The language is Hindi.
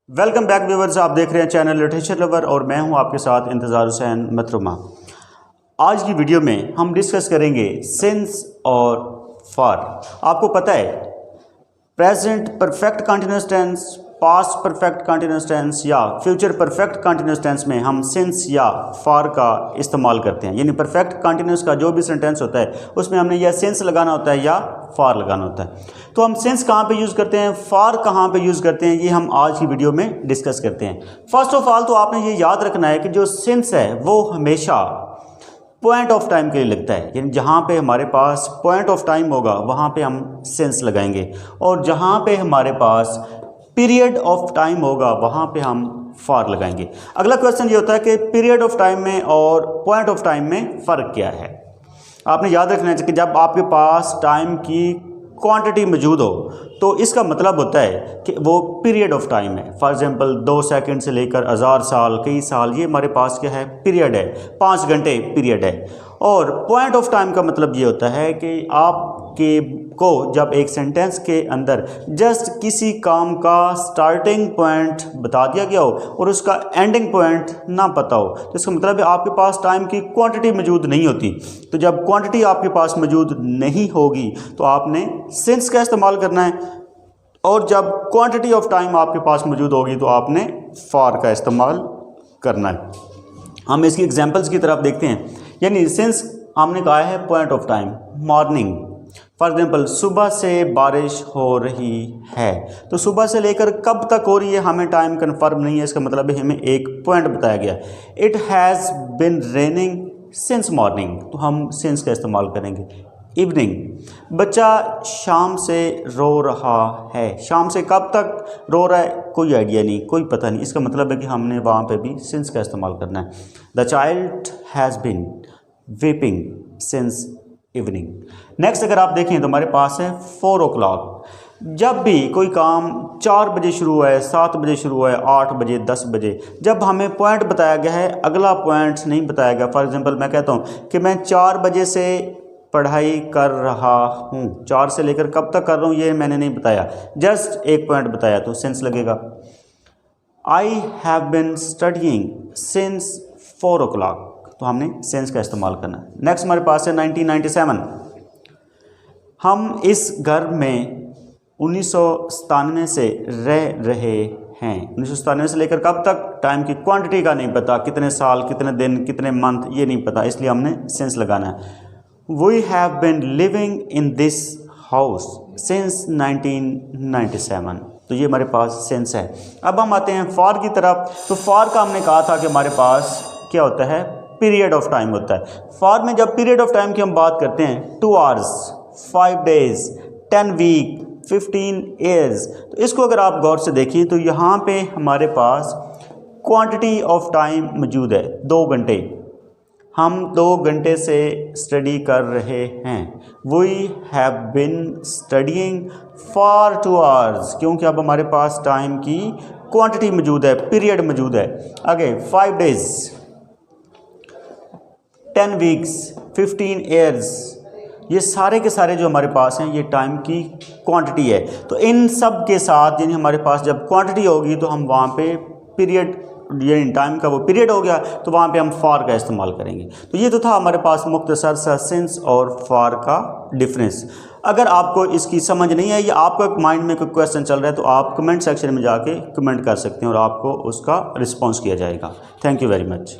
वेलकम बैक व्यूअर्स, आप देख रहे हैं चैनल लिटरेचर लवर और मैं हूं आपके साथ इंतज़ार हुसैन मतरुमा। आज की वीडियो में हम डिस्कस करेंगे सिंस और फॉर। आपको पता है present perfect continuous tense, past perfect continuous tense या फ्यूचर परफेक्ट कंटीन्यूअस टेंस में हम सिंस या फॉर का इस्तेमाल करते हैं। यानी परफेक्ट कंटीन्यूअस का जो भी सेंटेंस होता है उसमें हमने या सिंस लगाना होता है या फॉर लगाना होता है। तो हम सिंस कहाँ पे यूज़ करते हैं, फॉर कहाँ पे यूज़ करते हैं, ये हम आज की वीडियो में डिस्कस करते हैं। फर्स्ट ऑफ ऑल तो आपने ये याद रखना है कि जो सिंस है वो हमेशा पॉइंट ऑफ टाइम के लिए लगता है। यानी जहाँ पे हमारे पास पॉइंट ऑफ टाइम होगा वहाँ पे हम सिंस लगाएंगे और जहाँ पे हमारे पास पीरियड ऑफ टाइम होगा वहाँ पे हम फॉर लगाएंगे। अगला क्वेश्चन ये होता है कि पीरियड ऑफ टाइम में और पॉइंट ऑफ टाइम में फ़र्क क्या है। आपने याद रखना है कि जब आपके पास टाइम की क्वांटिटी मौजूद हो तो इसका मतलब होता है कि वो पीरियड ऑफ टाइम है। फॉर एग्जांपल 2 सेकंड से लेकर 1000 साल, कई साल, ये हमारे पास क्या है, पीरियड है। 5 घंटे पीरियड है। और पॉइंट ऑफ टाइम का मतलब ये होता है कि आपके को जब एक सेंटेंस के अंदर जस्ट किसी काम का स्टार्टिंग पॉइंट बता दिया गया हो और उसका एंडिंग पॉइंट ना पता हो तो इसका मतलब है आपके पास टाइम की क्वांटिटी मौजूद नहीं होती। तो जब क्वांटिटी आपके पास मौजूद नहीं होगी तो आपने सिंस का इस्तेमाल करना है और जब क्वांटिटी ऑफ टाइम आपके पास मौजूद होगी तो आपने फॉर का इस्तेमाल करना है। हम इसकी एग्जांपल्स की तरफ देखते हैं। यानी सिंस हमने कहा है point of time, morning. For example सुबह से बारिश हो रही है, तो सुबह से लेकर कब तक हो रही है हमें टाइम कंफर्म नहीं है, इसका मतलब है हमें एक पॉइंट बताया गया। It has been raining since morning, तो हम सिंस का इस्तेमाल करेंगे। इवनिंग, बच्चा शाम से रो रहा है। शाम से कब तक रो रहा है कोई आइडिया नहीं, कोई पता नहीं, इसका मतलब है कि हमने वहाँ पे भी सिंस का इस्तेमाल करना है। The child has been weeping since evening. Next अगर आप देखें तो हमारे पास है 4 o'clock। जब भी कोई काम 4 बजे शुरू हुआ है, 7 बजे शुरू हुआ है, 8 बजे, 10 बजे, जब हमें पॉइंट बताया गया है अगला पॉइंट नहीं बताया गया। फॉर एग्जांपल मैं कहता हूँ कि मैं 4 बजे से पढ़ाई कर रहा हूँ, 4 से लेकर कब तक कर रहा हूँ ये मैंने नहीं बताया, जस्ट एक पॉइंट बताया तो सिंस लगेगा। I have been studying since 4 o'clock, तो हमने सिंस का इस्तेमाल करना है। नेक्स्ट हमारे पास है 1997। हम इस घर में 1997 से रह रहे हैं। 1997 से लेकर कब तक, टाइम की क्वांटिटी का नहीं पता, कितने साल, कितने दिन, कितने मंथ, ये नहीं पता, इसलिए हमने सिंस लगाना है। We have been living in this house since 1997, तो ये हमारे पास सिंस है। अब हम आते हैं फॉर की तरफ। तो फॉर का हमने कहा था कि हमारे पास क्या होता है, पीरियड ऑफ टाइम होता है। फॉर में जब पीरियड ऑफ टाइम की हम बात करते हैं 2 hours, 5 days, 10 week, 15 years, तो इसको अगर आप गौर से देखिए तो यहाँ पे हमारे पास क्वांटिटी ऑफ टाइम मौजूद है 2 घंटे। हम 2 घंटे से स्टडी कर रहे हैं। We have been studying for 2 hours, क्योंकि अब हमारे पास टाइम की क्वांटिटी मौजूद है, पीरियड मौजूद है। आगे 5 days, 10 weeks, 15 years, ये सारे के सारे जो हमारे पास हैं ये टाइम की क्वांटिटी है। तो इन सब के साथ यानी हमारे पास जब क्वांटिटी होगी तो हम वहाँ पे पीरियड, यानी टाइम का वो पीरियड हो गया तो वहाँ पे हम फॉर का इस्तेमाल करेंगे। तो ये तो था हमारे पास मुख्तसर सा सिंस और फॉर का डिफरेंस। अगर आपको इसकी समझ नहीं है या आपका माइंड में कोई क्वेश्चन चल रहा है तो आप कमेंट सेक्शन में जाके कमेंट कर सकते हैं और आपको उसका रिस्पॉन्स किया जाएगा। Thank you very much.